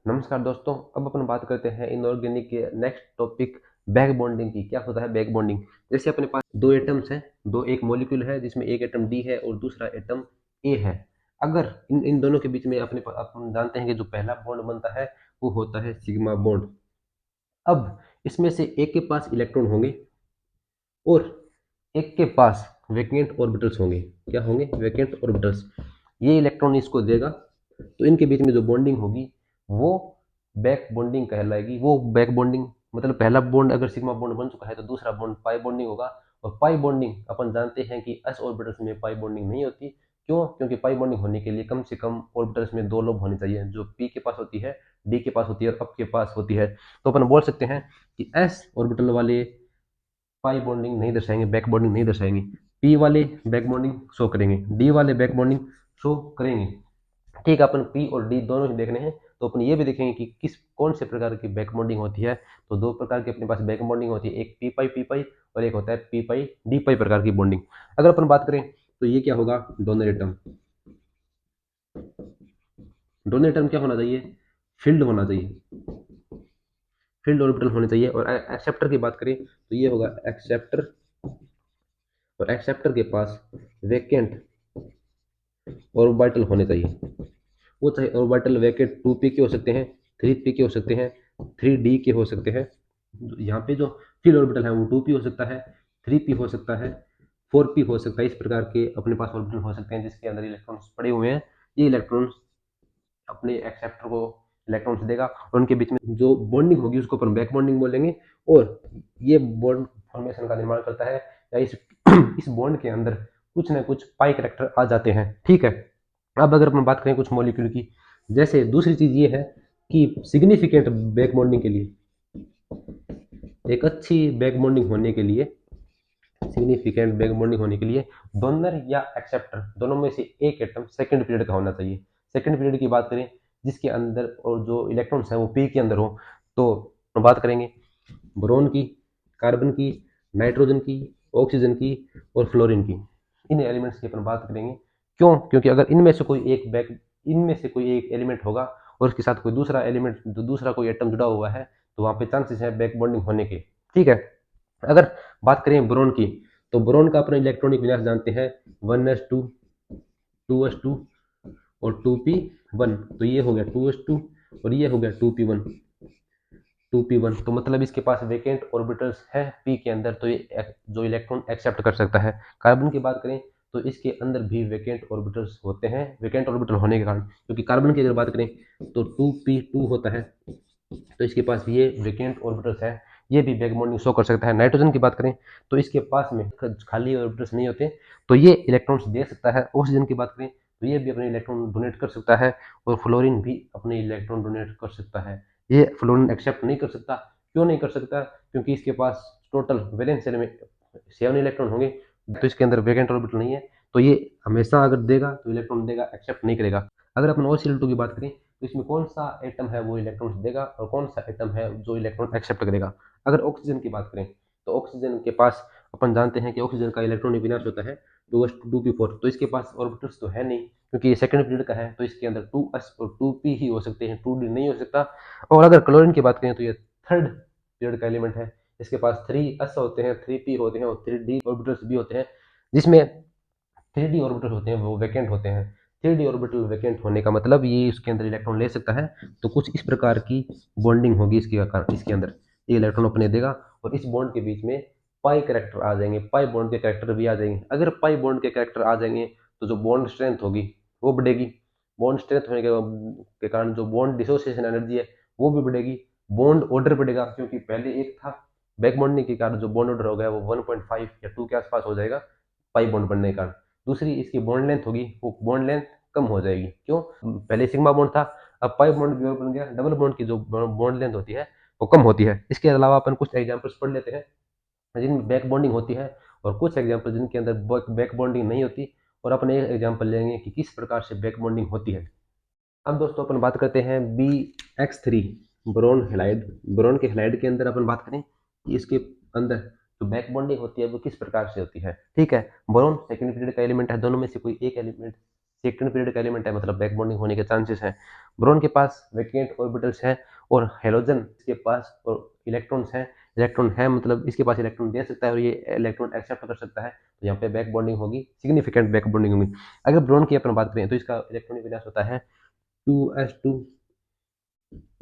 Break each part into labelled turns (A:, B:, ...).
A: नमस्कार दोस्तों। अब अपन बात करते हैं इनऑर्गेनिक के नेक्स्ट टॉपिक बैक बॉन्डिंग की। क्या होता है बैक बॉन्डिंग? जैसे अपने पास दो एटम्स हैं, दो एक मॉलिक्यूल है जिसमें एक एटम डी है और दूसरा एटम ए है। अगर इन इन दोनों के बीच में अपन जानते हैं कि जो पहला बॉन्ड बनता है वो होता है सिग्मा बॉन्ड। अब इसमें से एक के पास इलेक्ट्रॉन होंगे और एक के पास वैकेंट ऑर्बिटल्स होंगे। क्या होंगे? Vacant orbitals. ये इलेक्ट्रॉन इसको देगा, तो इनके बीच में जो बॉन्डिंग होगी वो बैक बॉन्डिंग कहलाएगी। वो बैक बॉन्डिंग मतलब पहला बॉन्ड अगर सिग्मा बॉन्ड बन चुका है तो दूसरा बॉन्ड पाई बॉन्डिंग होगा। और पाई बॉन्डिंग अपन जानते हैं कि एस ऑर्बिटल्स में पाई बॉन्डिंग नहीं होती। क्यों? क्योंकि पाई बॉन्डिंग होने के लिए कम से कम ऑर्बिटल्स में दो लोब होने चाहिए, जो पी के पास होती है, डी के पास होती है और अप के पास होती है। तो अपन बोल सकते हैं कि एस ऑर्बिटल वाले पाई बॉन्डिंग नहीं दर्शाएंगे, बैक बॉन्डिंग नहीं दर्शाएंगे। पी वाले बैक बॉन्डिंग शो करेंगे, डी वाले बैक बॉन्डिंग शो करेंगे। ठीक है, अपन पी और डी दोनों ही देखने हैं, तो अपन ये भी देखेंगे कि किस कौन से प्रकार की बैक बॉन्डिंग होती है। तो दो प्रकार की अपने पास बैक बॉन्डिंग होती है, एक पी पाई और एक होता है पी पाई डी पाई प्रकार की बॉन्डिंग। अगर अपन बात करें तो ये क्या होगा? Donor atom. डोनर एटम क्या होना चाहिए? फील्ड होना चाहिए, फील्ड ऑर्बिटल होने चाहिए। और एक्सेप्टर की बात करें तो ये होगा एक्सेप्टर। और एक्सेप्टर के पास वैकेंट ऑर्बिटल होने चाहिए। वो चाहे ऑर्बिटल वैकेंट 2p के हो सकते हैं, 3p के हो सकते हैं, 3d के हो सकते हैं। यहाँ पे जो फील्ड ऑर्बिटल है वो 2p हो सकता है, 3p हो सकता है, 4p हो सकता है। इस प्रकार के अपने पास ऑर्बिटल हो सकते हैं जिसके अंदर इलेक्ट्रॉन्स पड़े हुए हैं। ये इलेक्ट्रॉन्स अपने एक्सेप्टर को इलेक्ट्रॉन्स देगा और उनके बीच में जो बॉन्डिंग होगी उसको अपन बैक बॉन्डिंग बोलेंगे। और ये बॉन्ड फॉर्मेशन का निर्माण करता है, या इस इस बॉन्ड के अंदर कुछ ना कुछ पाई कैरेक्टर आ जाते हैं। ठीक है। अब अगर अपन बात करें कुछ मॉलिक्यूल की, जैसे दूसरी चीज ये है कि सिग्निफिकेंट बैक बॉन्डिंग के लिए, एक अच्छी बैक बॉन्डिंग होने के लिए, सिग्निफिकेंट बैक बॉन्डिंग होने के लिए डोनर या एक्सेप्टर दोनों में से एक एटम सेकंड पीरियड का होना चाहिए। सेकंड पीरियड की बात करें जिसके अंदर और जो इलेक्ट्रॉन्स हैं वो पी के अंदर हो, तो बात करेंगे बोरोन की, कार्बन की, नाइट्रोजन की, ऑक्सीजन की और फ्लोरीन की। इन एलिमेंट्स की अपन बात करेंगे। क्यों? क्योंकि अगर इनमें से कोई एक एलिमेंट होगा और उसके साथ कोई दूसरा एलिमेंट, दूसरा कोई एटम जुड़ा हुआ है, तो वहां पे चांसेस है बैक बॉन्डिंग होने के। ठीक है। अगर बात करें बोरोन की, तो बोरोन का अपना इलेक्ट्रॉनिक विन्यास जानते हैं, 1s2, 2s2 और 2p1। तो ये हो गया 2s2 और ये हो गया 2p1। 2p1 तो मतलब इसके पास वेकेंट ऑर्बिटल्स है पी के अंदर, तो ये जो इलेक्ट्रॉन एक्सेप्ट कर सकता है। कार्बन की बात करें तो इसके अंदर भी वेकेंट ऑर्बिटल्स होते हैं, वेकेंट ऑर्बिटल होने के कारण। क्योंकि कार्बन की अगर बात करें तो 2p2 होता है, तो इसके पास ये वेकेंट ऑर्बिटल्स है, ये भी बैक बॉन्डिंग शो कर सकता है। नाइट्रोजन की बात करें तो इसके पास में खाली ऑर्बिटल्स नहीं होते, तो ये इलेक्ट्रॉन्स दे सकता है। ऑक्सीजन की बात करें तो ये भी अपने इलेक्ट्रॉन डोनेट कर सकता है, और फ्लोरीन भी अपने इलेक्ट्रॉन डोनेट कर सकता है। ये फ्लोरीन एक्सेप्ट नहीं कर सकता। क्यों नहीं कर सकता? क्योंकि इसके पास टोटल वैलेंस शेल में 7 इलेक्ट्रॉन होंगे, तो इसके अंदर वैकेंट ऑर्बिटल नहीं है, तो ये हमेशा अगर देगा तो इलेक्ट्रॉन देगा, एक्सेप्ट नहीं करेगा। अगर अपन OCl2 की बात करें तो इसमें कौन सा एटम है वो इलेक्ट्रॉन्स देगा और कौन सा एटम है जो इलेक्ट्रॉन एक्सेप्ट करेगा। अगर ऑक्सीजन की बात करें तो ऑक्सीजन के पास अपन जानते हैं कि ऑक्सीजन का इलेक्ट्रॉनिक विन्यास होता है 2s2 2p4। तो इसके पास ऑर्बिटल्स तो है नहीं, क्योंकि ये सेकंड पीरियड का है, तो इसके अंदर 2s और 2p ही हो सकते हैं, 2d नहीं हो सकता। और अगर क्लोरीन की बात करें तो ये थर्ड पीरियड का एलिमेंट है। इसके पास 3s होते हैं, 3p होते हैं और 3d ऑर्बिटल्स भी होते हैं, जिसमें 3d ऑर्बिटल होते हैं वो वैकेंट होते हैं। 3d ऑर्बिटल वैकेंट होने का मतलब ये इसके अंदर इलेक्ट्रॉन ले सकता है। तो कुछ इस प्रकार की बॉन्डिंग होगी इसके अंदर, ये इलेक्ट्रॉन अपने देगा और इस बॉन्ड के बीच में पाई कैरेक्टर आ जाएंगे, पाई बॉन्ड के कैरेक्टर भी आ जाएंगे। अगर पाई बॉन्ड के कैरेक्टर आ जाएंगे तो जो बॉन्ड स्ट्रेंथ होगी वो बढ़ेगी। बॉन्ड स्ट्रेंथ होने के कारण जो बॉन्ड डिसोसिएशन एनर्जी है वो भी बढ़ेगी। बॉन्ड ऑर्डर बढ़ेगा, क्योंकि पहले एक था, बैक बॉन्डिंग के कारण जो बॉन्ड ऑर्डर हो गया वो 1.5 या 2 के आसपास हो जाएगा पाई बॉन्ड बनने के कारण। दूसरी इसकी बॉन्ड लेंथ होगी, वो बॉन्ड लेंथ कम हो जाएगी। क्यों? पहले सिग्मा बॉन्ड था, अब पाई बॉन्ड भी बन गया। डबल बॉन्ड की जो बॉन्ड लेंथ होती है वो कम होती है। इसके अलावा अपन कुछ एग्जांपल्स पढ़ लेते हैं जिनमें बैक बॉन्डिंग होती है, और कुछ एग्जांपल जिनके अंदर बैक बॉन्डिंग नहीं होती, और अपन एक एग्जांपल लेंगे कि किस प्रकार से बैक बॉन्डिंग होती है। अब दोस्तों अपन बात करते हैं BX3 बोरोन हैलाइड। बोरोन के हैलाइड के अंदर अपन बात करें कि इसके अंदर जो बैक बॉन्डिंग होती है वो किस प्रकार से होती है। ठीक है। बोरोन सेकंड पीरियड का एलिमेंट है, दोनों में से कोई एक एलिमेंट सेकंड पीरियड का एलिमेंट है, मतलब बैक बॉन्डिंग होने के चांसेस हैं। बोरॉन के पास वैकेंट ऑर्बिटल्स हैं और हेलोजन के पास और इलेक्ट्रॉन्स हैं। इलेक्ट्रॉन है मतलब इसके पास इलेक्ट्रॉन दे सकता है और ये इलेक्ट्रॉन एक्सेप्ट कर सकता है, तो यहाँ पे बैक बॉन्डिंग होगी, सिग्निफिकेंट बैक बॉन्डिंग होगी। अगर बोरॉन की अपन बात करें तो इसका इलेक्ट्रॉनिक विन्यास होता है 2s2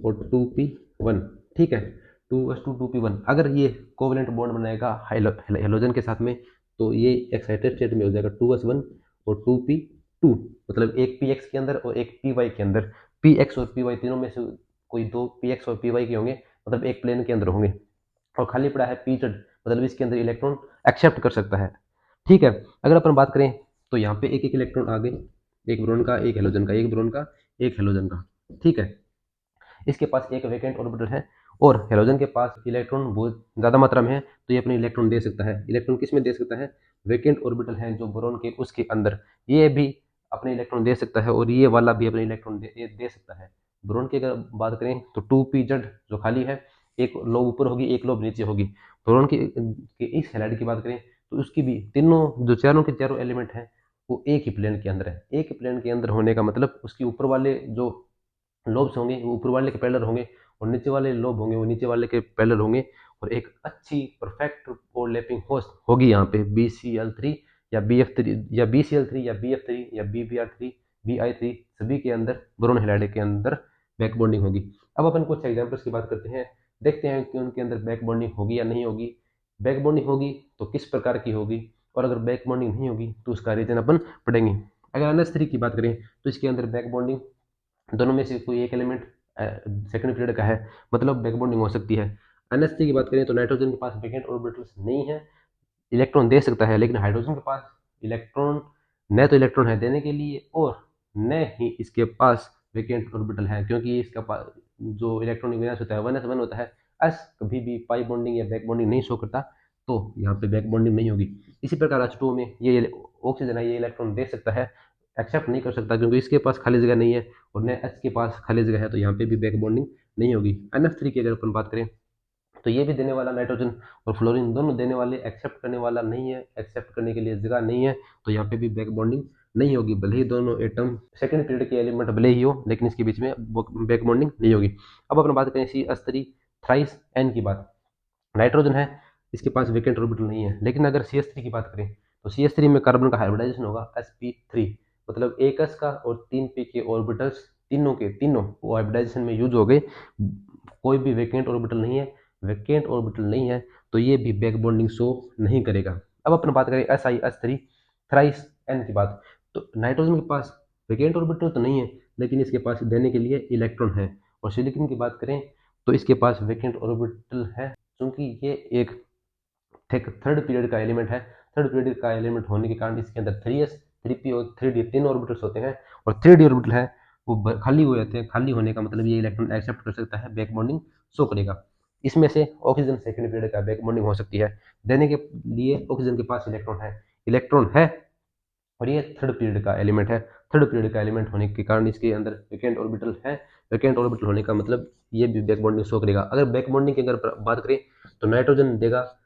A: और 2p1, ठीक है, 2s2 2p1। अगर ये कोवेलेंट बॉन्ड बनाएगा हेलोजन के साथ में, तो ये एक्साइटेड स्टेट में हो जाएगा 2s1 और 2p2, मतलब एक px के अंदर और एक py के अंदर। px और py तीनों में से कोई दो px और py के होंगे, मतलब एक प्लेन के अंदर होंगे, और खाली पड़ा है pz, मतलब इसके अंदर इलेक्ट्रॉन एक्सेप्ट कर सकता है, ठीक है। अगर अपन बात करें तो यहाँ पे एक एक इलेक्ट्रॉन आ गए, एक ब्रोन का, एक हेलोजन का, एक ब्रोन का, एक हेलोजन का, ठीक है। इसके पास एक वैकेंट ऑर्बिटल है और हेलोजन के पास इलेक्ट्रॉन बहुत ज़्यादा मात्रा में है, तो ये अपने इलेक्ट्रॉन दे सकता है। इलेक्ट्रॉन किस में दे सकता है? वैकेंट ऑर्बिटल है जो बोरॉन के उसके अंदर, ये भी अपने इलेक्ट्रॉन दे सकता है और ये वाला भी अपने इलेक्ट्रॉन दे सकता है। बोरॉन की अगर बात करें तो 2pz जो खाली है, एक लोब ऊपर होगी, एक लोब नीचे होगी। बोरॉन की इस हैलाइड की बात करें तो उसकी भी तीनों जो चारों के चारों एलिमेंट हैं वो एक ही प्लेन के अंदर है। एक ही प्लेन के अंदर होने का मतलब उसके ऊपर वाले जो लोब्स होंगे वो ऊपर वाले के पैरेलल होंगे और नीचे वाले लोब होंगे वो नीचे वाले के पैरेलल होंगे, और एक अच्छी परफेक्ट ओवरलैपिंग होगी यहाँ पे BCl3 या BF3 या BCl3 या BF3 या BBr3 BI3, सभी के अंदर बोरोन हैलाइड के अंदर बैक बॉन्डिंग होगी। अब अपन कुछ एग्जांपल्स की बात करते हैं, देखते हैं कि उनके अंदर बैक बॉन्डिंग होगी या नहीं होगी। बैक बॉन्डिंग होगी तो किस प्रकार की होगी, और अगर बैक बॉन्डिंग नहीं होगी तो उसका रीजन अपन पढ़ेंगे। अगर NH3 की बात करें तो इसके अंदर बैक बॉन्डिंग दोनों में से कोई एक एलिमेंट सेकंड पीरियड का है, मतलब बैक बॉन्डिंग हो सकती है। NH3 की बात करें तो नाइट्रोजन के पास वैकेंट ऑर्बिटल्स नहीं है, इलेक्ट्रॉन दे सकता है, लेकिन हाइड्रोजन के पास इलेक्ट्रॉन, न तो इलेक्ट्रॉन है देने के लिए और न ही इसके पास वैकेंट ऑर्बिटल है, क्योंकि इसका पास जो इलेक्ट्रॉनिक विन्यास होता है 1s1 होता है। एस कभी भी पाई बॉन्डिंग या बैक बॉन्डिंग नहीं शो करता, तो यहाँ पे बैक बॉन्डिंग नहीं होगी। इसी प्रकार H2O में ये ऑक्सीजन है, ये इलेक्ट्रॉन दे सकता है, एक्सेप्ट नहीं कर सकता क्योंकि इसके पास खाली जगह नहीं है, और न H के पास खाली जगह है, तो यहाँ पे भी बैक बॉन्डिंग नहीं होगी। NF3 की अगर अपन बात करें तो ये भी देने वाला नाइट्रोजन और फ्लोरीन दोनों देने वाले, एक्सेप्ट करने वाला नहीं है, एक्सेप्ट करने के लिए जगह नहीं है, तो यहाँ पे भी बैक बॉन्डिंग नहीं होगी। भले ही दोनों एटम सेकंड पीरियड के एलिमेंट भले ही हो, लेकिन इसके बीच में बैक बॉन्डिंग नहीं होगी। अब अपन बात करें CH3 थ्राइस N की बात, नाइट्रोजन है, इसके पास वैकेंट ऑर्बिटल नहीं है, लेकिन अगर CH3 की बात करें तो CH3 में कार्बन का हाइब्रिडाइजेशन होगा sp3, मतलब एक s का और 3p के ऑर्बिटल्स तीनों के तीनों वो हाइब्रिडाइजेशन में यूज हो गए, कोई भी वैकेंट ऑर्बिटल नहीं है। वैकेंट ऑर्बिटल नहीं है तो ये भी बैक बॉन्डिंग शो नहीं करेगा। अब अपन बात करें SiH3 थ्राइस N की बात, तो नाइट्रोजन के पास वैकेंट ऑर्बिटल तो नहीं है, लेकिन इसके पास देने के लिए इलेक्ट्रॉन है। और सिलिकॉन की बात करें तो इसके पास वैकेंट ऑर्बिटल है, क्योंकि ये एक थर्ड पीरियड का एलिमेंट है। थर्ड पीरियड का एलिमेंट होने के कारण इसके अंदर 3s 3p और 3d तीन ऑर्बिटल्स होते हैं, और 3d ऑर्बिटल है वो खाली हो जाते हैं। खाली होने का मतलब ये इलेक्ट्रॉन एक्सेप्ट कर सकता है, बैक बॉन्डिंग शो करेगा। इसमें से ऑक्सीजन सेकंड पीरियड का बैक बॉन्डिंग हो सकती है, देने के लिए ऑक्सीजन के पास इलेक्ट्रॉन है और ये थर्ड पीरियड का एलिमेंट है। थर्ड पीरियड का एलिमेंट होने के कारण इसके अंदर वैकेंट ऑर्बिटल है। वैकेंट ऑर्बिटल होने का मतलब ये भी बैक बॉन्डिंग शो करेगा। अगर बैक बॉन्डिंग की अगर बात करें तो नाइट्रोजन देगा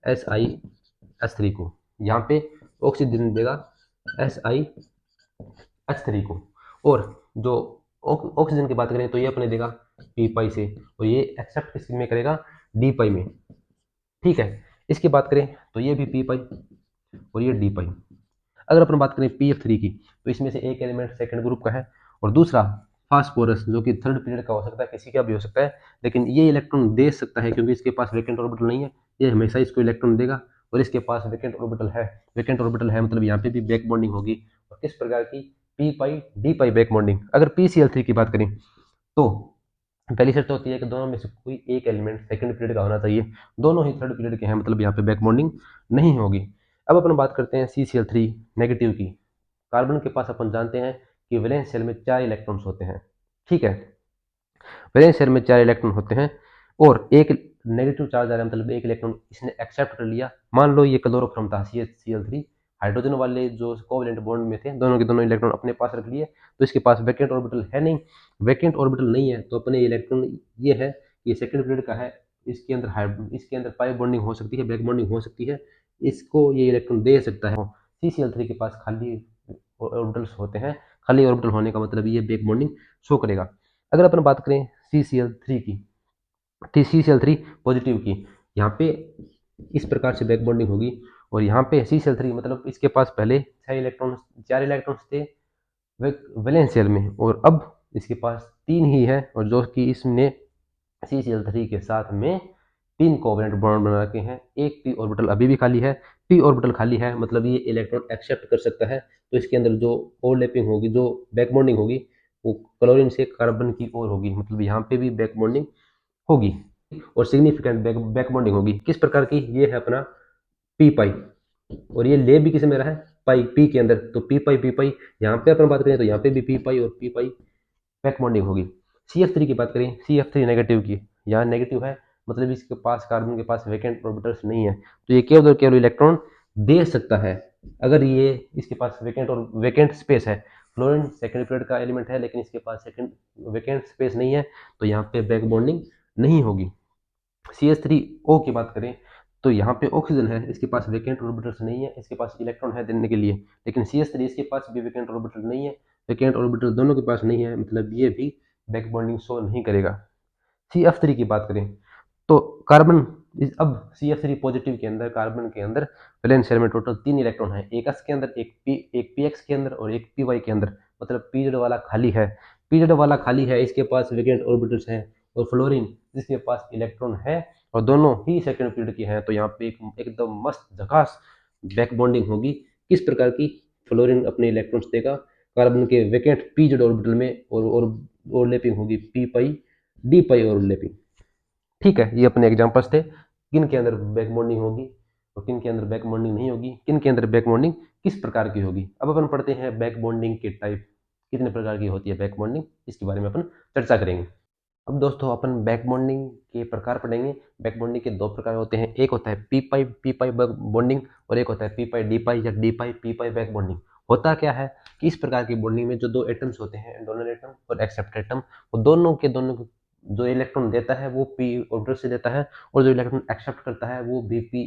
A: SiH3 को, यहाँ पे ऑक्सीजन देगा SiH3 को, और जो ऑक्सीजन की बात करें तो ये अपने देगा p पाई से, और ये एक्सेप्ट किस में करेगा, d पाई में, ठीक है। इसकी बात करें तो ये भी p पाई और ये d पाई। अगर अपन बात करें PF3 की तो इसमें से एक एलिमेंट सेकंड ग्रुप का है और दूसरा फास्फोरस जो कि थर्ड पीरियड का हो सकता है, किसी का भी हो सकता है, लेकिन ये इलेक्ट्रॉन दे सकता है क्योंकि इसके पास वैकेंट ऑर्बिटल नहीं है, ये हमेशा इसको इलेक्ट्रॉन देगा, और इसके पास वैकेंट ऑर्बिटल है। वैकेंट ऑर्बिटल है मतलब यहाँ पे भी बैक बॉन्डिंग होगी, और किस प्रकार की, p पाई d पाई बैक बॉन्डिंग। अगर PCl3 की बात करें तो पहली शर्त होती है कि दोनों में से कोई एक एलिमेंट सेकंड पीरियड का होना चाहिए, दोनों ही थर्ड पीरियड के हैं, मतलब यहाँ पे बैक बॉन्डिंग नहीं होगी। अब अपन बात करते हैं CCl3 नेगेटिव की। कार्बन के पास अपन जानते हैं कि वैलेंस शेल में 4 इलेक्ट्रॉन्स होते हैं, ठीक है, वैलेंस शेल में 4 इलेक्ट्रॉन होते हैं और एक नेगेटिव चार्ज आ रहा है, मतलब एक इलेक्ट्रॉन इसने एक्सेप्ट कर लिया। मान लो ये क्लोरोफॉर्म था CH3, हाइड्रोजन वाले जो कोवेलेंट बॉन्ड में थे दोनों के दोनों इलेक्ट्रॉन अपने पास रख लिए, तो इसके पास वैकेंट ऑर्बिटल है नहीं। वैकेंट ऑर्बिटल नहीं है तो अपने इलेक्ट्रॉन ये है कि सेकंड पीरियड का है, इसके अंदर पाई बॉन्डिंग हो सकती है, बैक बॉन्डिंग हो सकती है, इसको ये इलेक्ट्रॉन दे सकता है। CCl3 के पास खाली ऑर्बिटल्स होते हैं, खाली ऑर्बिटल होने का मतलब ये बैक बॉन्डिंग शो करेगा। अगर अपन बात करें CCl3 की, CCl3 पॉजिटिव की, यहाँ पे इस प्रकार से बैक बॉन्डिंग होगी। और यहाँ पे CCl3 मतलब इसके पास पहले 6 इलेक्ट्रॉन 4 इलेक्ट्रॉन्स थे वैलेंस शेल में, और अब इसके पास 3 ही है, और जो कि इसने CCl3 के साथ में 3 कोवेलेंट बॉन्ड बना के हैं। एक p ऑर्बिटल अभी भी खाली है। p ऑर्बिटल खाली है मतलब ये इलेक्ट्रॉन एक्सेप्ट कर सकता है, तो इसके अंदर जो ओवरलैपिंग होगी, जो बैक बॉन्डिंग होगी, वो क्लोरीन से कार्बन की ओर होगी, मतलब यहाँ पे भी बैक बॉन्डिंग होगी और सिग्निफिकेंट बैक बॉन्डिंग होगी। किस प्रकार की, ये है अपना पी पाई, और ये ले भी किसे में रहा है, पाई पी के अंदर, तो पी पाई यहाँ पे अपन बात करें तो यहाँ पे भी पी पाई और पी पाई बैक बॉन्डिंग होगी। CF3 की बात करें, CF3 नेगेटिव की, यहाँ नेगेटिव है मतलब इसके पास कार्बन के पास वैकेंट ऑर्बिटल्स नहीं है, तो ये केवल और केवल इलेक्ट्रॉन दे सकता है अगर ये इसके पास वैकेंट और वैकेंट स्पेस है। फ्लोरीन सेकंड पीरियड का एलिमेंट है लेकिन इसके पास सेकंड वैकेंट स्पेस नहीं है, तो यहाँ पे बैक बॉन्डिंग नहीं होगी। CH3O की बात करें तो यहाँ पे ऑक्सीजन है, इसके पास वैकेंट ऑर्बिटल्स नहीं है, इसके पास इलेक्ट्रॉन है देने के लिए, लेकिन CH3 इसके पास भी वैकेंट ऑर्बिटल नहीं है, वैकेंट ऑर्बिटल दोनों के पास नहीं है, मतलब ये भी बैक बॉन्डिंग शो नहीं करेगा। CF3 की बात करें तो कार्बन अब CF3 पॉजिटिव के अंदर, कार्बन के अंदर वैलेंस शेल में टोटल 3 इलेक्ट्रॉन है, एक एस के अंदर, एक PX के अंदर और एक PY के अंदर, मतलब पीजेड वाला खाली है। पीजेड वाला खाली है, इसके पास वैकेंट ऑर्बिटल्स हैं, और फ्लोरीन जिसके पास इलेक्ट्रॉन है और दोनों ही सेकंड पीरियड के हैं, तो यहाँ पे एकदम मस्त झकास बैक बॉन्डिंग होगी। किस प्रकार की, फ्लोरीन अपने इलेक्ट्रॉन्स देगा कार्बन के वैकेंट पीजेड ऑर्बिटल में, और ओवरलैपिंग होगी पी पाई डी पाई ओवरलैपिंग। ठीक है, ये अपने एग्जांपल्स थे किन के अंदर बैक बॉन्डिंग होगी और किन के अंदर बैक बॉन्डिंग नहीं होगी, किन के अंदर बैक बॉन्डिंग किस प्रकार की होगी। अब अपन पढ़ते हैं बैक बॉन्डिंग के टाइप, कितने प्रकार की होती है बैक बॉन्डिंग, इसके बारे में अपन चर्चा करेंगे। अब दोस्तों अपन बैक बॉन्डिंग के प्रकार पढ़ेंगे। बैक बॉन्डिंग के दो प्रकार होते हैं, एक होता है पी पाई बॉन्डिंग और एक होता है पी पाई डी पाई या डी पाई पी पाई बैक बॉन्डिंग। होता क्या है कि इस प्रकार की बॉन्डिंग में जो दो एटम्स होते हैं, डोनर एटम और एक्सेप्टर एटम, वो दोनों के जो इलेक्ट्रॉन देता है वो पी ऑर्बिटल से देता है, और जो इलेक्ट्रॉन एक्सेप्ट करता है वो भी पी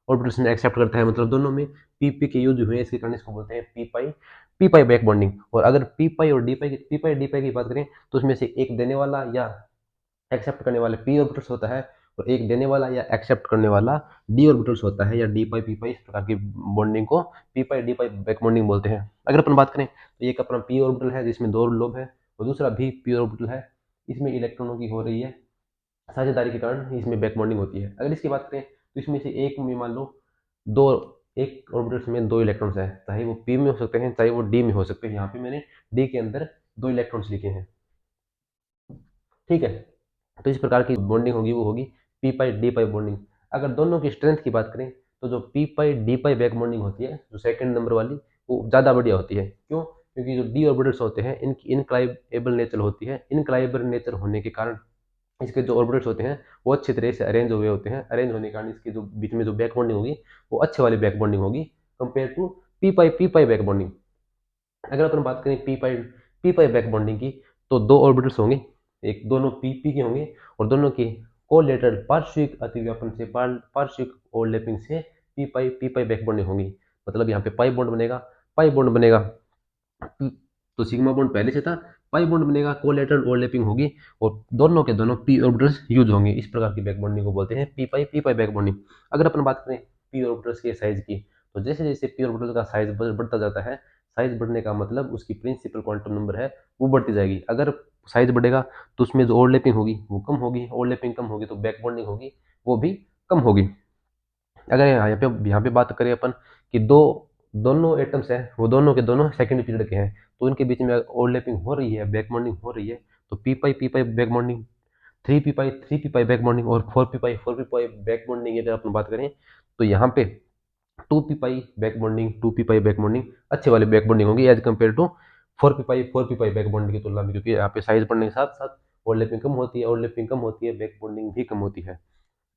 A: ऑर्बिटल से एक्सेप्ट करता है, मतलब दोनों में पी के यूज हुए, इसके कारण इसको बोलते हैं पी पाई बैक बॉन्डिंग। और अगर पी पाई और पी पाई डी पाई की बात करें तो उसमें से एक देने वाला या एक्सेप्ट करने वाले पी ऑर्बिटल्स होता है, और एक देने वाला या एक्सेप्ट करने वाला डी ऑर्बिटल्स होता है, या डी पाई पी पाई, इस प्रकार की बॉन्डिंग को P pi d pi back bonding बोलते हैं। अगर अपन बात करें तो एक अपना पी ऑर्बिटल है जिसमें दो लोब है, और दूसरा भी पी ऑर्बिटल है, इसमें इलेक्ट्रॉनों की हो रही है साझेदारी के कारण इसमें बैक बॉन्डिंग होती है। अगर इसकी बात करें तो इसमें से एक में मान लो दो, एक ऑर्बिटल्स में दो इलेक्ट्रॉन्स है, चाहे वो पी में हो सकते हैं चाहे वो डी में हो सकते हैं, यहाँ पे मैंने डी के अंदर दो इलेक्ट्रॉन्स लिखे हैं। ठीक है, तो इस प्रकार की बॉन्डिंग होगी वो होगी P pi d pi bonding. अगर दोनों की स्ट्रेंथ की बात करें तो जो P pi d pi back bonding होती है, जो सेकंड नंबर वाली, वो ज़्यादा बढ़िया होती है। क्यों? क्योंकि जो डी ऑर्बिटल्स होते हैं इनकी इनक्लाइबेबल नेचर होती है, इनक्लाइबेबल नेचर होने के कारण इसके जो ऑर्बिटल्स होते हैं वो अच्छी तरह से अरेंज हुए होते हैं, अरेंज होने के कारण इसके जो बीच में जो बैक बॉन्डिंग होगी वो अच्छे वाली बैक बॉन्डिंग होगी compare to P pi back bonding. अगर अपन बात करें पी पाई बैक बॉन्डिंग की, तो दो ऑर्बिटल्स होंगे, एक दोनों पी के होंगे, और दोनों के कोलेटरल पार्श्विक अतिव्यापन से पार्श्विक ओवरलैपिंग से पी पाई बैक बॉन्डिंग होगी, मतलब यहाँ पे पाई बॉन्ड बनेगा, तो सिग्मा बॉन्ड पहले से था, पाई बॉन्ड बनेगा, कोलेटरल ओवरलैपिंग होगी, और दोनों के दोनों पी ऑर्बिटल्स यूज होंगे। इस प्रकार की बैक बॉन्डिंग को बोलते हैं पी पाई बैक बॉन्डिंग। अगर अपन बात करें पी ऑर्बिटल्स के साइज की, तो जैसे जैसे पी ऑर्बिटल का साइज बढ़ता जाता है, साइज बढ़ने का मतलब उसकी प्रिंसिपल क्वांटम नंबर है वो बढ़ती जाएगी। अगर साइज बढ़ेगा तो उसमें जो ओवरलैपिंग होगी वो कम होगी, ओवरलैपिंग कम होगी तो बैक बॉन्डिंग होगी वो भी कम होगी। अगर यहाँ पे बात करें अपन कि दोनों एटम्स हैं वो दोनों के दोनों सेकंड पीरियड के हैं, तो उनके बीच में ओवरलैपिंग हो रही है, बैक बॉन्डिंग हो रही है, तो पी पाई बैक बॉन्डिंग, थ्री पी पाई बैक बॉन्डिंग, और फोर पी पाई बैक बॉन्डिंग अगर अपन बात करें तो यहाँ पे टू पी पाई बैक बॉन्डिंग अच्छे वाली बैक बॉन्डिंग होगी as compared to four p pi back bonding की तुलना में, क्योंकि यहाँ पे साइज बढ़ने के साथ साथ ओवरलैपिंग कम होती है, बैक बॉन्डिंग भी कम होती है।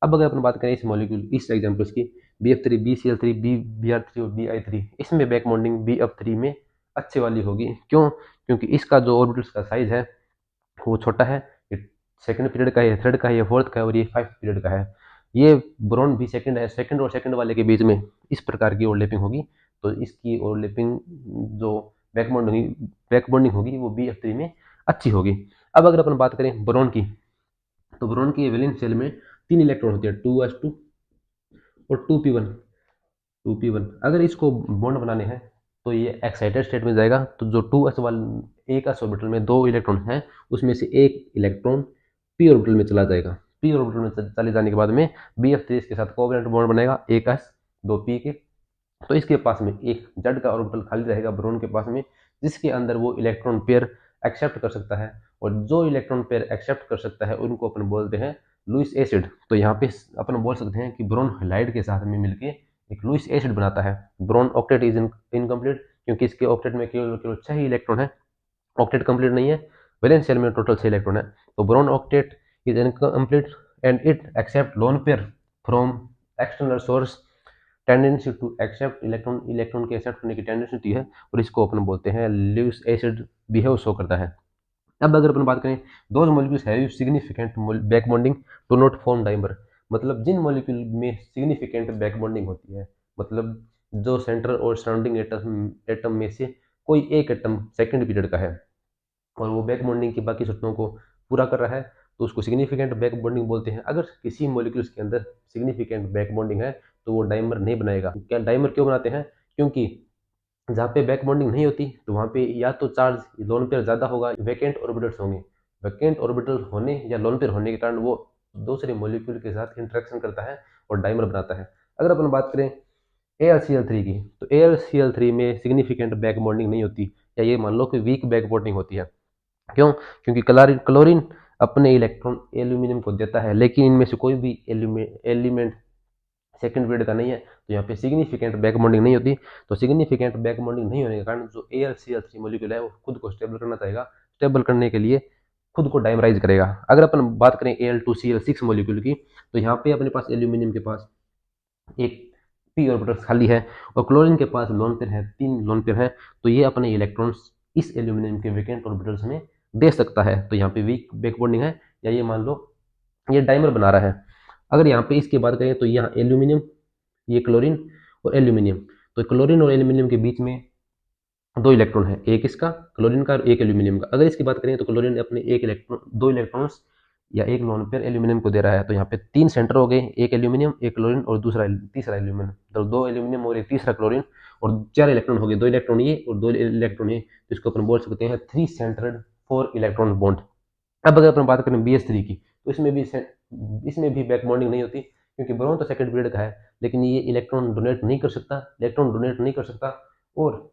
A: अब अगर अपन बात करें इस मॉलिक्यूल, इस एग्जांपल्स की, BF3 BCl3 BR3 और BI3, इसमें बैक बॉन्डिंग BF3 में अच्छे वाली होगी। क्यों? क्योंकि इसका जो ऑर्बिटल्स का साइज है वो छोटा है, ये सेकंड पीरियड का है, थर्ड का है, फोर्थ का है, और ये 5th पीरियड का है। ये बोरॉन भी सेकंड है, सेकंड और सेकंड वाले के बीच में इस प्रकार की ओवरलैपिंग होगी, तो इसकी ओवरलैपिंग जो बैक बॉन्डिंग होगी वो BF3 में अच्छी होगी। अब अगर अपन बात करें बोरॉन की, तो बोरॉन की वैलेंस शेल में 3 इलेक्ट्रॉन होते हैं, 2s2 और 2p1। 2p1 अगर इसको बॉन्ड बनाने हैं तो ये एक्साइटेड स्टेट में जाएगा, तो जो 2s वाले एक s ऑर्बिटल में 2 इलेक्ट्रॉन है, उसमें से एक इलेक्ट्रॉन p ऑर्बिटल में चला जाएगा। p ऑर्बिटल में चले जाने के बाद में BF3 इसके साथ कोवैलेंट बॉन्ड बनेगा, एक s 2p के। तो इसके पास में एक जेड का ऑर्बिटल खाली रहेगा बोरॉन के पास में, जिसके अंदर वो इलेक्ट्रॉन पेयर एक्सेप्ट कर सकता है, और जो इलेक्ट्रॉन पेयर एक्सेप्ट कर सकता है उनको अपन बोलते हैं लुईस एसिड। तो यहाँ पे अपन बोल सकते हैं कि बोरॉन हैलाइड के साथ में मिलके एक लुईस एसिड बनाता है। बोरॉन ऑक्टेट इज इनकम्प्लीट, क्योंकि इसके ऑक्टेट में केवल केवल 6 ही इलेक्ट्रॉन है, ऑक्टेट कंप्लीट नहीं है। वैलेंस शेल में टोटल 6 इलेक्ट्रॉन है, तो boron octet is incomplete and it accept lone pair from external source. Tendency to accept electron, electron के एक्सेप्ट करने की टेंडेंसी होती है, और इसको अपन बोलते हैं लुईस एसिड बिहेव शो करता है। अब अगर अपन बात करें those molecules have significant back bonding to not form dimer, मतलब जिन मॉलिक्यूल में सिग्निफिकेंट बैक बॉन्डिंग होती है, मतलब जो सेंटर और सराउंडिंग एटम में से कोई एक एटम सेकंड पीरियड का है और वो बैक बॉन्डिंग की बाकी शर्तों को पूरा कर रहा है, तो उसको सिग्निफिकेंट बैक बॉन्डिंग बोलते हैं। अगर किसी मॉलिक्यूल्स के अंदर सिग्निफिकेंट बैक बॉन्डिंग है तो वो डाइमर नहीं बनाएगा। क्या डाइमर क्यों बनाते हैं? क्योंकि जहाँ पे बैक बॉन्डिंग नहीं होती तो वहाँ पे या तो चार्ज लोन पेयर ज़्यादा होगा, वैकेंट ऑर्बिटल्स होंगे। वैकेंट ऑर्बिटल होने या लोन पेयर होने के कारण वो दूसरे मॉलिक्यूल के साथ इंटरेक्शन करता है और डाइमर बनाता है। अगर अपन बात करें AlCl3 की, तो AlCl3 में सिग्निफिकेंट बैक बॉन्डिंग नहीं होती, या ये मान लो कि वीक बैक बॉन्डिंग होती है। क्यों? क्योंकि क्लोरीन अपने इलेक्ट्रॉन एल्यूमिनियम को देता है, लेकिन इनमें से कोई भी एलिमेंट सेकंड पीरियड का नहीं है, तो यहाँ पे सिग्निफिकेंट बैक बॉन्डिंग नहीं होती। तो सिग्निफिकेंट बैक बॉन्डिंग नहीं होने के कारण जो AlCl3 मॉलिक्यूल है वो खुद को स्टेबल करना चाहेगा, स्टेबल करने के लिए खुद को डाइमराइज करेगा। अगर अपन बात करें Al2Cl6 मॉलिक्यूल की, तो यहाँ पे अपने पास एल्यूमिनियम के पास एक p ऑर्बिटल खाली है और क्लोरीन के पास लोन पेयर है, 3 लोन पेयर है, तो ये अपने इलेक्ट्रॉन्स इस एल्यूमिनियम के वैकेंट ऑर्बिटल्स में दे सकता है। तो यहाँ पे वीक बैक बॉन्डिंग है, या ये मान लो ये डाइमर बना रहा है। अगर यहाँ पे इसकी बात करें तो यहाँ एल्यूमिनियम, ये क्लोरीन और एल्यूमिनियम, तो क्लोरीन और एल्यूमिनियम के बीच में 2 इलेक्ट्रॉन है, एक इसका क्लोरीन का और एक एल्यूमिनियम का। अगर इसकी बात करें तो क्लोरीन अपने एक इलेक्ट्रॉन 2 इलेक्ट्रॉन्स या एक लोन पेयर एल्यूमिनियम को दे रहा है, तो यहाँ पे 3 सेंटर हो गए, एक एल्यूमिनियम, एक क्लोरीन और दूसरा तीसरा एल्यूमिनियम, तो 2 एल्यूमिनियम और एक तीसरा क्लोरीन, और 4 इलेक्ट्रॉन हो गए, 2 इलेक्ट्रॉन ये और 2 इलेक्ट्रॉन ये, तो इसको अपन बोल सकते हैं 3 सेंटर्ड 4 इलेक्ट्रॉन बॉन्ड। अब अगर अपन बात करें BS3 की, तो इसमें भी बैक बॉन्डिंग नहीं होती, क्योंकि बोरॉन तो सेकंड पीरियड का है, लेकिन ये इलेक्ट्रॉन डोनेट नहीं कर सकता, और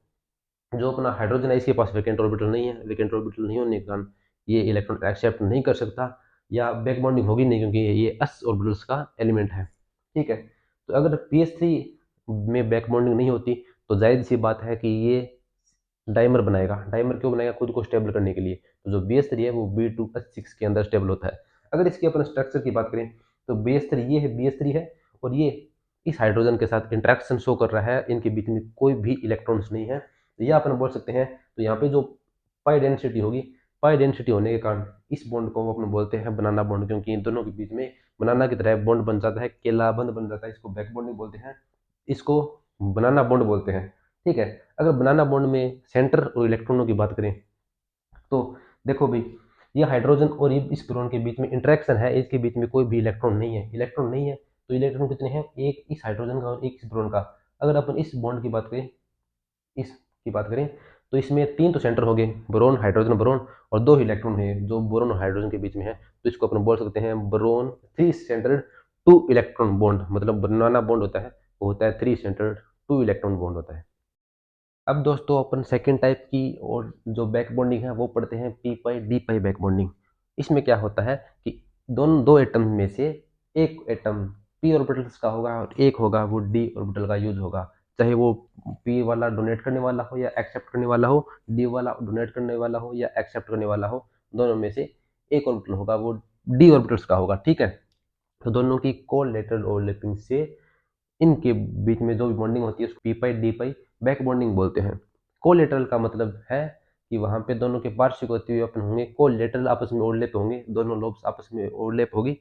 A: जो अपना हाइड्रोजन है इसके पास वैकेंट ऑर्बिटल नहीं है, वैकेंट ऑर्बिटल नहीं होने के कारण ये इलेक्ट्रॉन एक्सेप्ट नहीं कर सकता, या बैक बॉन्डिंग होगी नहीं, क्योंकि ये s ऑर्बिटल्स का एलिमेंट है। ठीक है, तो अगर PS3 में बैक बॉन्डिंग नहीं होती तो जाहिर सी बात है कि ये डाइमर बनाएगा। डाइमर क्यों बनाएगा? खुद को स्टेबल करने के लिए। तो जो BS3 है वो B2H6 के अंदर स्टेबल होता है। अगर इसके अपन स्ट्रक्चर की बात करें तो BS3 है, और ये इस हाइड्रोजन के साथ इंटरेक्शन शो कर रहा है, इनके बीच में कोई भी इलेक्ट्रॉन्स नहीं है, तो यह अपन बोल सकते हैं। तो यहाँ पे जो पाई डेंसिटी होगी, पाई डेंसिटी होने के कारण इस बॉन्ड को अपन बोलते हैं बनाना बॉन्ड, क्योंकि इन दोनों के बीच में बनाना की तरह बॉन्ड बन जाता है, केलाबंद बन जाता है, इसको बैक बॉन्डिंग बोलते हैं, इसको बनाना बॉन्ड बोलते हैं। ठीक है, अगर बनाना बॉन्ड में सेंटर और इलेक्ट्रॉनों की बात करें तो देखो भाई, ये हाइड्रोजन और ये इस बोरॉन के बीच में इंटरेक्शन है, इसके बीच में कोई भी इलेक्ट्रॉन नहीं है, तो इलेक्ट्रॉन कितने हैं? एक इस हाइड्रोजन का और एक इस बोरॉन का। अगर अपन इस बॉन्ड की बात करें, इसकी बात करें, तो इसमें 3 तो सेंटर हो गए, बोरॉन हाइड्रोजन बोरॉन, और 2 इलेक्ट्रॉन है जो बोरॉन और हाइड्रोजन के बीच में है, तो इसको अपन बोल सकते हैं बोरॉन 3 सेंटर्ड 2 इलेक्ट्रॉन बॉन्ड। मतलब बनाना बॉन्ड होता है वो होता है 3 सेंटर्ड 2 इलेक्ट्रॉन बॉन्ड होता है। अब दोस्तों अपन सेकेंड टाइप की और जो बैक बॉन्डिंग है वो पढ़ते हैं P pi d pi back bonding. इसमें क्या होता है कि दोनों 2 एटम में से एक एटम पी ऑर्बिटल्स का होगा और एक होगा वो डी ऑर्बिटल का यूज होगा, चाहे वो पी वाला डोनेट करने वाला हो या एक्सेप्ट करने वाला हो, डी वाला डोनेट करने वाला हो या एक्सेप्ट करने वाला हो, दोनों में से एक ऑर्बिटल होगा वो डी ऑर्बिटल्स का होगा। ठीक है, तो दोनों की कोलेटरल ओवरलैपिंग से इनके बीच में जो भी बॉन्डिंग होती है उसको P pi d pi back bonding बोलते हैं। कोलेटरल का मतलब है कि वहां पे दोनों के पार्श्विक होते हुए अपन होंगे, कोलेटरल आपस में ओवरलैप होंगे, दोनों लोब्स आपस में ओवरलैप होगी,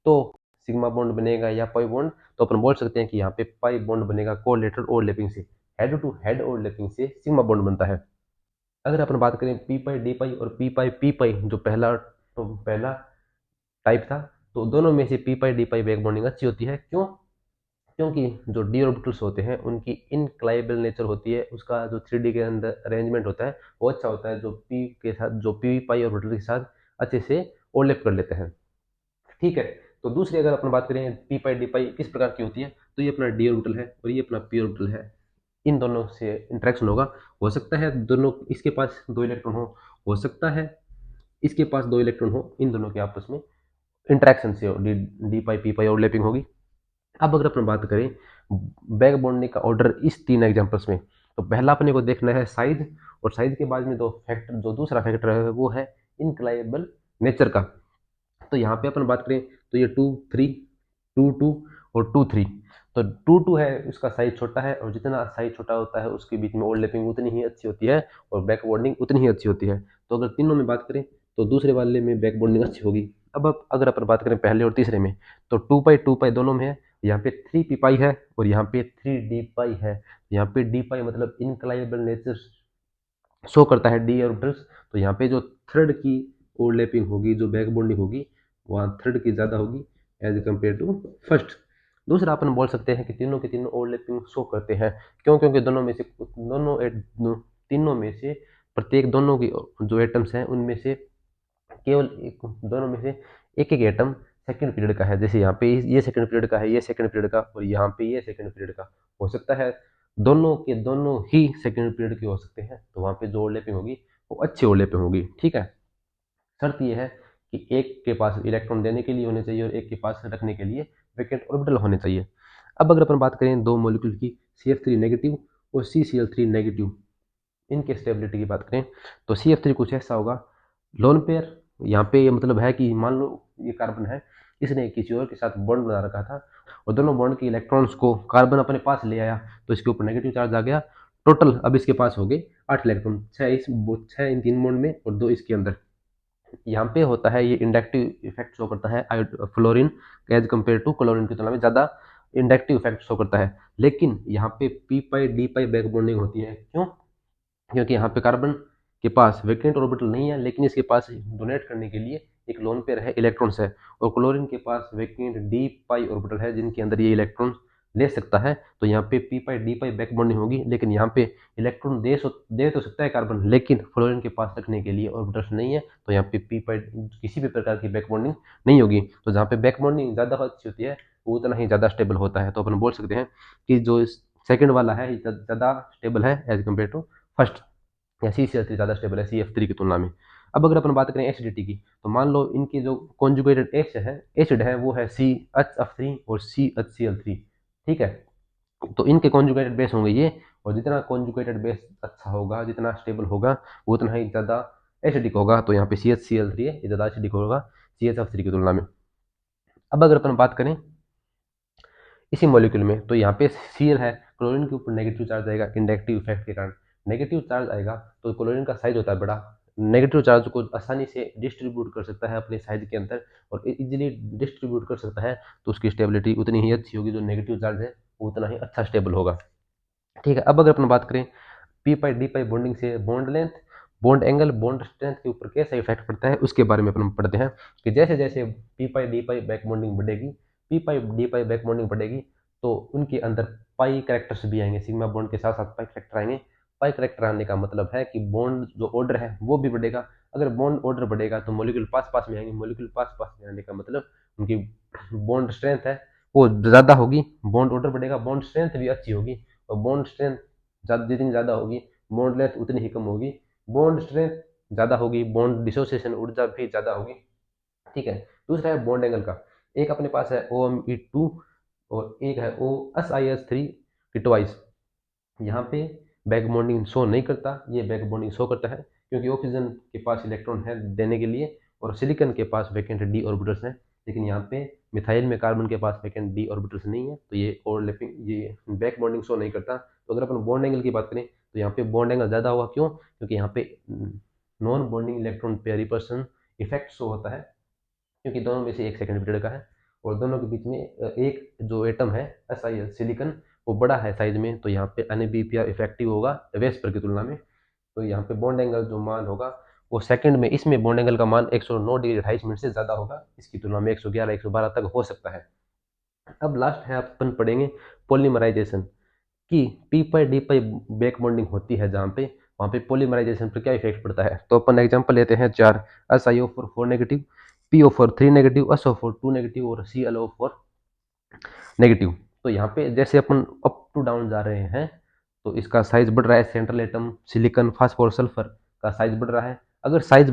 A: तो सिग्मा बॉन्ड बनेगा या पाई बॉन्ड। तो अपन बोल सकते हैं कि यहाँ पे पाई बॉन्ड बनेगा कोलेटरल ओवरलैपिंग से, हेड टू हेड ओवरलैपिंग से सिग्मा बॉन्ड बनता है। अगर अपन बात करें पी पाई डी पाई और पी पाई पी पाई, जो पहला टाइप था, तो दोनों में से P pi d pi back bonding अच्छी होती है। क्यों? क्योंकि जो डी ऑर्बिटल्स होते हैं उनकी इनक्लाइबल नेचर होती है, उसका जो 3D के अंदर अरेंजमेंट होता है वो अच्छा होता है, जो पी के साथ, जो पी पाई ऑर्बिटल के साथ अच्छे से ओवरलैप कर लेते हैं। ठीक है। तो दूसरी अगर अपन बात करें पी पाई डी पाई किस प्रकार की होती है, तो ये अपना डी ऑर्बिटल है और ये अपना पी ऑर्बिटल है, इन दोनों से इंटरेक्शन होगा। हो सकता है दोनों, इसके पास दो इलेक्ट्रॉन हो सकता है इसके पास दो इलेक्ट्रॉन हो, इन दोनों के आपस में इंटरेक्शन से डी डी पाई पी पाई ओवरलैपिंग होगी। अब अगर अपन बात करें बैक बॉन्डिंग का ऑर्डर इस तीन एग्जांपल्स में, तो पहला अपने को देखना है साइज, और साइज के बाद में दो फैक्टर, जो दूसरा फैक्टर है वो है इनक्लाइबल नेचर का। तो यहाँ पे अपन बात करें तो ये 2 3 2 2 और 2 3, तो 2 2 है, उसका साइज छोटा है, और जितना साइज छोटा होता है उसके बीच में ओवरलैपिंग उतनी ही अच्छी होती है और बैक बॉन्डिंग उतनी ही अच्छी होती है। तो अगर तीनों में बात करें तो दूसरे वाले में बैक बॉन्डिंग अच्छी होगी। अब अगर अपन बात करें पहले और तीसरे में, तो 2 पाई दोनों में है, यहाँ पे 3 पी पाई है और यहाँ पे 3 डी पाई है। यहाँ पे डी पाई मतलब इनक्लाइबल नेचर शो करता है डी ऑर्बिटल्स, तो यहाँ पे जो थर्ड की ओवरलैपिंग होगी, जो बैक बॉन्डिंग होगी, वहाँ थर्ड की ज़्यादा होगी एज कम्पेयर टू फर्स्ट। दूसरा अपन बोल सकते हैं कि तीनों के तीनों ओवरलैपिंग शो करते हैं। क्यों? क्योंकि तीनों में से प्रत्येक, दोनों की जो एटम्स हैं उनमें से केवल एक, दोनों में से एक एक एटम सेकंड पीरियड का है। जैसे यहाँ पे ये सेकंड पीरियड का है, ये सेकंड पीरियड का, और यहाँ पे ये सेकंड पीरियड का। हो सकता है दोनों के दोनों ही सेकंड पीरियड के हो सकते हैं, तो वहाँ पे जो ओवरलैपिंग होगी वो अच्छी ओवरलैपिंग होगी। ठीक है। शर्त ये है कि एक के पास इलेक्ट्रॉन देने के लिए होने चाहिए और एक के पास रखने के लिए वैकेंट ऑर्बिटल होने चाहिए। अब अगर अपन बात करें दो मॉलिक्यूल की, CF3 नेगेटिव और CCl3 नेगेटिव, इनके स्टेबिलिटी की बात करें तो CF3 कुछ ऐसा होगा, लोन पेयर। यहाँ पे ये मतलब है कि मान लो ये कार्बन है, इसने किसी और के साथ बॉन्ड बना रखा था और दोनों बॉन्ड के इलेक्ट्रॉन्स को कार्बन अपने पास ले आया, तो इसके ऊपर नेगेटिव चार्ज आ गया। टोटल अब इसके पास हो गए 8 इलेक्ट्रॉन, 6 इन तीन बॉन्ड में और 2 इसके अंदर। यहाँ पे होता है ये इंडक्टिव इफेक्ट शो करता है, fluorine as compared to chlorine की तुलना में ज़्यादा इंडक्टिव इफेक्ट शो करता है। लेकिन यहाँ पे P pi d pi back bonding होती है। क्यों? क्योंकि यहाँ पे कार्बन के पास वैकेंट ऑर्बिटल नहीं है, लेकिन इसके पास डोनेट करने के लिए एक लोन पेयर है, इलेक्ट्रॉन्स है, और क्लोरीन के पास वैकेंट डी पाई ऑर्बिटल है जिनके अंदर ये इलेक्ट्रॉन ले सकता है। तो यहाँ पे P pi d pi back bonding होगी, लेकिन यहाँ पे इलेक्ट्रॉन दे तो सकता है कार्बन, लेकिन फ्लोरीन के पास रखने के लिए ऑर्बिटल्स नहीं है, तो यहाँ पे पी पाई किसी भी प्रकार की बैक बॉन्डिंग नहीं होगी। तो जहाँ पे बैक बॉन्डिंग ज़्यादा अच्छी होती है वो उतना ही ज़्यादा स्टेबल होता है। तो अपन बोल सकते हैं कि जो सेकेंड वाला है ज़्यादा स्टेबल है एज कम्पेयर टू फर्स्ट, या CCl3 ज़्यादा स्टेबल है CF3 की तुलना में। अब अगर अपन बात करें एसिडिटी की, तो मान लो इनकी जो कॉन्जुगेटेड एसिड है वो है CHF3 और CHCl3। ठीक है। तो इनके कॉन्जुगेटेड बेस होंगे ये, और जितना कॉन्जुगेटेड बेस अच्छा होगा, जितना स्टेबल होगा, वो उतना ही ज़्यादा एसिडिक होगा। तो यहाँ पे CHCl3 है, ये ज़्यादा एसिडिक होगा CHF3 की तुलना में। अब अगर अपन बात करें इसी मॉलिक्यूल में, तो यहाँ पे Cl है, क्लोरीन के ऊपर नेगेटिव चार्ज आएगा इंडक्टिव इफेक्ट के कारण। नेगेटिव चार्ज आएगा तो क्लोरीन का साइज होता है बड़ा, नेगेटिव चार्ज को आसानी से डिस्ट्रीब्यूट कर सकता है अपने साइज के अंदर और इजीली डिस्ट्रीब्यूट कर सकता है, तो उसकी स्टेबिलिटी उतनी ही अच्छी होगी, जो नेगेटिव चार्ज है वो उतना ही अच्छा स्टेबल होगा। ठीक है। अब अगर अपन बात करें P pi d pi bonding से bond length, bond angle, bond strength के ऊपर कैसा इफेक्ट पड़ता है, उसके बारे में अपन पढ़ते हैं कि जैसे जैसे P pi d pi back bonding बढ़ेगी, P pi d pi back bonding बढ़ेगी, तो उनके अंदर पाई कैरेक्टर्स भी आएंगे, सिग्मा बॉन्ड के साथ साथ पाई कैरेक्टर आएंगे। पाई कैरेक्टर आने का मतलब है कि बॉन्ड जो ऑर्डर है वो भी बढ़ेगा। अगर बॉन्ड ऑर्डर बढ़ेगा तो मॉलिक्यूल पास पास में आएंगे, मॉलिक्यूल पास पास में आने का मतलब उनकी बॉन्ड स्ट्रेंथ है वो ज़्यादा होगी। बॉन्ड ऑर्डर बढ़ेगा, बॉन्ड स्ट्रेंथ भी अच्छी होगी, और बॉन्ड स्ट्रेंथ जितनी ज़्यादा होगी बॉन्ड लेंथ उतनी ही कम होगी। बॉन्ड स्ट्रेंथ ज़्यादा होगी, बॉन्ड डिसोसिएशन ऊर्जा भी ज़्यादा होगी। ठीक है। दूसरा है बॉन्ड एंगल का, एक अपने पास है OMe2 और एक है OSIS3 की ट्वाइस। यहाँ पे बैक बॉन्डिंग शो नहीं करता, ये बैक बॉन्डिंग शो करता है क्योंकि ऑक्सीजन के पास इलेक्ट्रॉन है देने के लिए और सिलिकॉन के पास वैकेंट डी ऑर्बिटल्स हैं, लेकिन यहाँ पे मिथाइल में कार्बन के पास वैकेंट डी ऑर्बिटल्स नहीं है, तो ये ओवरलैपिंग, ये बैक बॉन्डिंग शो नहीं करता। तो अगर अपन बॉन्ड एंगल की बात करें तो यहाँ पे बॉन्ड एंगल ज़्यादा होगा। क्यों? क्योंकि यहाँ पे non bonding electron pair repulsion effect show होता है, क्योंकि दोनों में से एक सेकंड पीरियड का है और दोनों के बीच में एक जो एटम है SiL सिलिकॉन वो बड़ा है साइज में, तो यहाँ पे NBPR इफेक्टिव होगा वेस्पर की तुलना में। तो यहाँ पे बॉन्ड एंगल जो मान होगा वो सेकंड में इसमें बॉन्ड एंगल का मान 109 डिग्री 28 मिनट से ज़्यादा होगा, इसकी तुलना में 111 112 तक हो सकता है। अब लास्ट है, अपन पढ़ेंगे पॉलीमराइजेशन कि P pi d pi back bonding होती है जहाँ पे, वहाँ पे पॉलीमराइजेशन पर क्या इफेक्ट पड़ता है। तो अपन एग्जांपल लेते हैं 4, S I O four 4 negative, P O four 3 negative, S O four 2 negative और C L O four negative. तो यहाँ पे जैसे अपन अप टू डाउन जा रहे हैं तो इसका साइज बढ़ रहा है, central atom silicon phosphor sulphur का साइज बढ़ रहा है। अगर साइज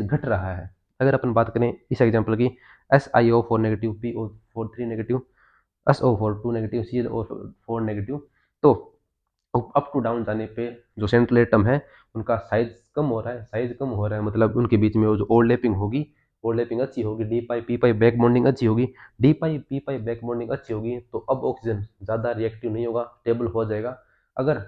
A: घट रहा है, अगर अपन बात करें इस एग्जांपल की, S I O four negative, P O four 3 negative, S O four 2 negative, C L O four negative, तो अप टू डाउन जाने पे जो सेंट्रल एटम है उनका साइज कम हो रहा है। साइज कम हो रहा है मतलब उनके बीच में वो जो ओवरलैपिंग होगी, ओवरलैपिंग अच्छी होगी, डी पाई पी पाई बैक बॉन्डिंग अच्छी होगी, डी पाई पी पाई बैक बॉन्डिंग अच्छी होगी, तो अब ऑक्सीजन ज़्यादा रिएक्टिव नहीं होगा, स्टेबल हो जाएगा। अगर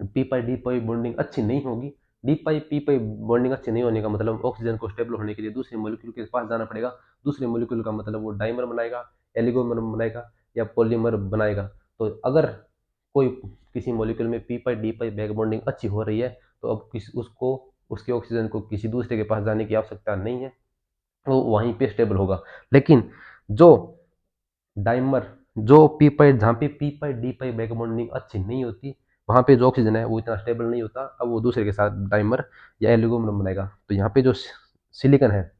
A: P pi d pi bonding अच्छी नहीं होगी, डी पाई पी पाई बॉन्डिंग अच्छी नहीं होने का मतलब ऑक्सीजन को स्टेबल होने के लिए दूसरे मोलिक्यूल के पास जाना पड़ेगा। दूसरे मोलिक्यूल का मतलब वो डाइमर बनाएगा, एलिगोमर बनाएगा या पॉलीमर बनाएगा। तो अगर कोई किसी मोलिक्यूल में P pi d pi back bonding अच्छी हो रही है तो अब उसको उसके ऑक्सीजन को किसी दूसरे के पास जाने की आवश्यकता नहीं है, वो वहीं पे स्टेबल होगा। लेकिन जो डाइमर जो पी पाई जहाँ पे P pi d pi back bonding अच्छी नहीं होती, वहाँ पे जो ऑक्सीजन है वो इतना स्टेबल नहीं होता, अब वो दूसरे के साथ डाइमर या एल्यूमिनियम बनाएगा। तो यहाँ पे जो सिलिकॉन है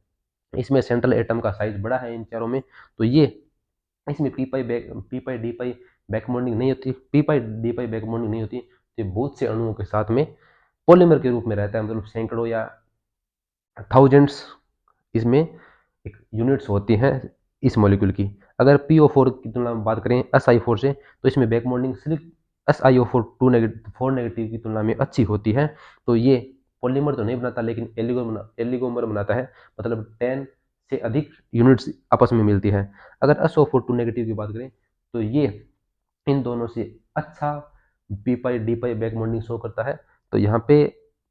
A: इसमें सेंट्रल एटम का साइज बड़ा है इन चारों में, तो ये इसमें p pi d pi back bonding नहीं होती, P pi d pi back bonding नहीं होती, तो बहुत से अणुओं के साथ में पॉलीमर के रूप में रहता है, मतलब सैकड़ों या थाउजेंड्स इसमें एक यूनिट्स होती हैं इस मॉलिक्यूल की। अगर पी ओ फोर की तुलना में बात करें एस आई फोर से, तो इसमें बैक बॉन्डिंग सिर्फ S I O four 4 negative की तुलना में अच्छी होती है। तो ये पॉलीमर तो नहीं बनाता लेकिन एलिगोमर बनाता है, मतलब 10 से अधिक यूनिट्स आपस में मिलती है। अगर एस ओ फोर 2 नेगेटिव की बात करें तो ये इन दोनों से अच्छा P pi d pi back bonding show करता है। तो यहाँ पे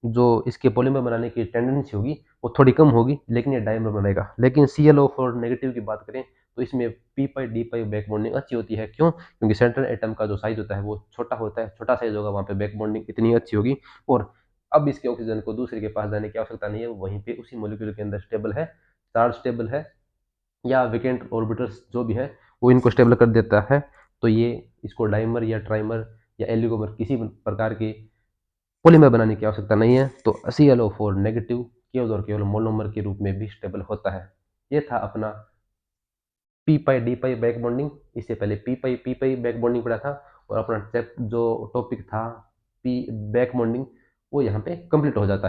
A: जो इसके पॉलीमर बनाने की टेंडेंसी होगी वो थोड़ी कम होगी, लेकिन ये डाइमर बनाएगा। लेकिन C L O four negative की बात करें तो इसमें p pi d pi back bonding अच्छी होती है। क्यों? क्योंकि सेंट्रल एटम का जो साइज होता है वो छोटा होता है, छोटा साइज होगा, वहाँ पे बैक बॉन्डिंग इतनी अच्छी होगी। और अब इसके ऑक्सीजन को दूसरे के पास जाने की आवश्यकता नहीं है, वहीं पे उसी मोलिक्यूल के अंदर स्टेबल है, चार्ज स्टेबल है, या वेकेंट ऑर्बिटल्स जो भी है वो इनको स्टेबल कर देता है। तो ये इसको डाइमर या ट्राइमर या एलिगोमर किसी प्रकार के पॉलीमर बनाने की आवश्यकता नहीं है। तो C L O four negative केवल और केवल मोनोमर के रूप में भी स्टेबल होता है। ये था अपना P pi d pi back bonding. इससे पहले पी पाई बैक बॉन्डिंग पढ़ा था, और अपना जो टॉपिक था पी बैक बॉन्डिंग वो यहाँ पे कंप्लीट हो जाता है।